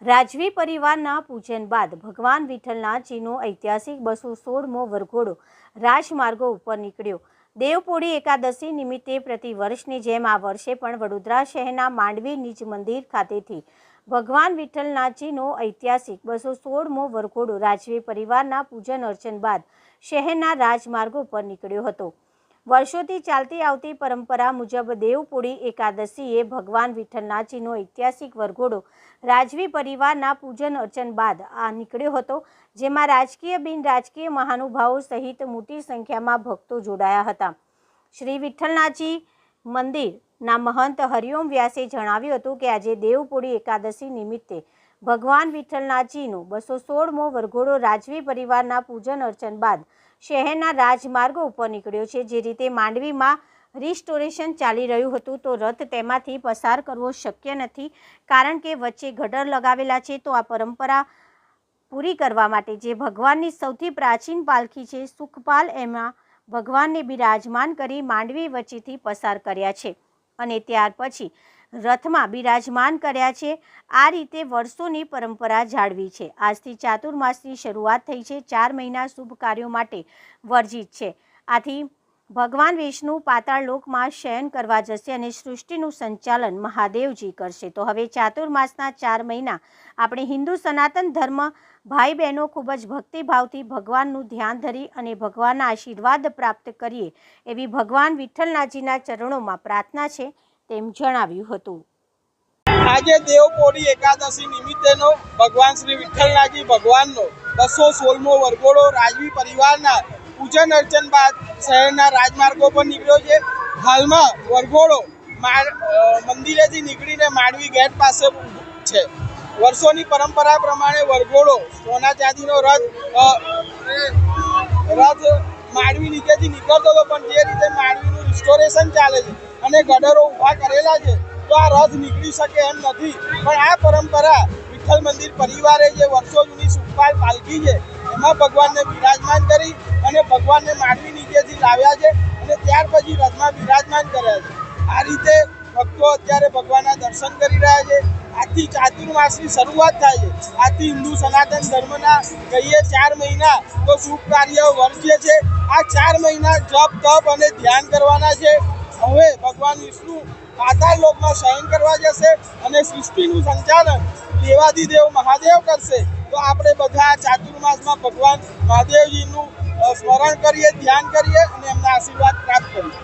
રાજવી પરિવારના પૂજન બાદ ભગવાન વિઠ્ઠલનાથજીનો ઐતિહાસિક 216મો વરઘોડો રાજમાર્ગો ઉપર નીકળ્યો। દેવપોળી એકાદશી નિમિત્તે પ્રતિ વર્ષની જેમ આ વર્ષે પણ વડોદરા શહેરના માંડવી નિજ મંદિર ખાતેથી ભગવાન વિઠ્ઠલનાથજીનો ઐતિહાસિક 216મો વરઘોડો રાજવી પરિવારના પૂજન અર્ચન બાદ શહેરના રાજમાર્ગો પર નીકળ્યો હતો। વર્ષોથી ચાલતી આવતી પરંપરા મુજબ દેવપોળી એકાદશીએ ભગવાન વિઠ્ઠલનાથજીનો ઐતિહાસિક વરઘોડો રાજવી પરિવારના પૂજન અર્ચન બાદ આ નીકળ્યો હતો, જેમાં રાજકીય બિન રાજકીય મહાનુભાવો સહિત મોટી સંખ્યામાં ભક્તો જોડાયા હતા। શ્રી વિઠ્ઠલનાથજી મંદિરના મહંત હરિઓમ વ્યાસે જણાવ્યું હતું કે આજે દેવપોળી એકાદશી નિમિત્તે ભગવાન વિઠ્ઠલનાથજીનો 216મો વરઘોડો રાજવી પરિવારના પૂજન અર્ચન બાદ શહેરના રાજમાર્ગો ઉપર નીકળ્યો છે। જે રીતે માંડવીમાં રિસ્ટોરેશન ચાલી રહ્યું હતું તો રથ તેમાંથી પસાર કરવો શક્ય નથી, કારણ કે વચ્ચે ગટર લગાવેલા છે। તો આ પરંપરા પૂરી કરવા માટે જે ભગવાનની સૌથી પ્રાચીન પાલખી છે સુખપાલ, એમાં ભગવાનને બિરાજમાન કરી માંડવી વચ્ચેથી પસાર કર્યા છે અને ત્યાર પછી રથમાં બિરાજમાન કર્યા છે। આ રીતે વર્ષોની પરંપરા જાળવી છે। આજથી ચાતુર્માસની શરૂઆત થઈ છે। 4 મહિના શુભ કાર્યો માટે વર્જિત છે। આથી ભગવાન વિષ્ણુ પાતાળ લોકમાં શયન કરવા જશે અને સૃષ્ટિનું સંચાલન મહાદેવજી કરશે। તો હવે ચાતુર્માસના 4 મહિના આપણે હિન્દુ સનાતન ધર્મ ભાઈ બહેનો ખૂબ જ ભક્તિભાવથી ભગવાનનું ધ્યાન ધરી અને ભગવાનના આશીર્વાદ પ્રાપ્ત કરીએ એવી ભગવાન વિઠ્ઠલનાથજીના ચરણોમાં પ્રાર્થના છે, તેમ જણાવ્યું હતું। આજે દેવપોળી એકાદશી નિમિત્તેનો ભગવાન શ્રી વિઠ્ઠલનાથજી ભગવાનનો 216મો વરઘોડો રાજવી પરિવારના પૂજન અર્ચન બાદ શહેરના રાજમાર્ગો પર નીકળ્યો છે। હાલમાં વરઘોડો મંદિરેથી નીકળીને માંડવી ગેટ પાસે છે। વર્ષોની પરંપરા પ્રમાણે વરઘોડો સોના ચાંદીનો રથ માંડવી નીચેથી નીકળતો હતો, પણ જે રીતે માંડવીનું રિસ્ટોરેશન ચાલે છે અને ગડરો ઊભા કરેલા છે તો આ રથ નીકળી શકે એમ નથી। પણ આ પરંપરા વિઠ્ઠલ મંદિર પરિવારે જે વર્ષો જૂની સુખપાલ પાલખી છે એમાં ભગવાનને બિરાજમાન કરી અને ભગવાનને માંડવી નીચેથી લાવ્યા છે અને ત્યાર પછી રથમાં બિરાજમાન કર્યા છે। આ રીતે ભક્તો અત્યારે ભગવાનના દર્શન કરી રહ્યા છે। આજથી ચાતુર્માસની શરૂઆત થાય છે। આજથી હિન્દુ સનાતન ધર્મના કહીએ 4 મહિના તો શુભ કાર્ય વર્જ્ય છે। આ 4 મહિના જપ તપ અને ધ્યાન કરવાના છે। હવે ભગવાન વિષ્ણુ પાતાળ લોકમાં શયન કરવા જશે અને સૃષ્ટિનું સંચાલન દેવાધિદેવ મહાદેવ કરશે। તો આપણે બધા ચાતુર્માસમાં ભગવાન મહાદેવજીનું સ્મરણ કરીએ, ધ્યાન કરીએ અને એમના આશીર્વાદ પ્રાપ્ત કરીએ।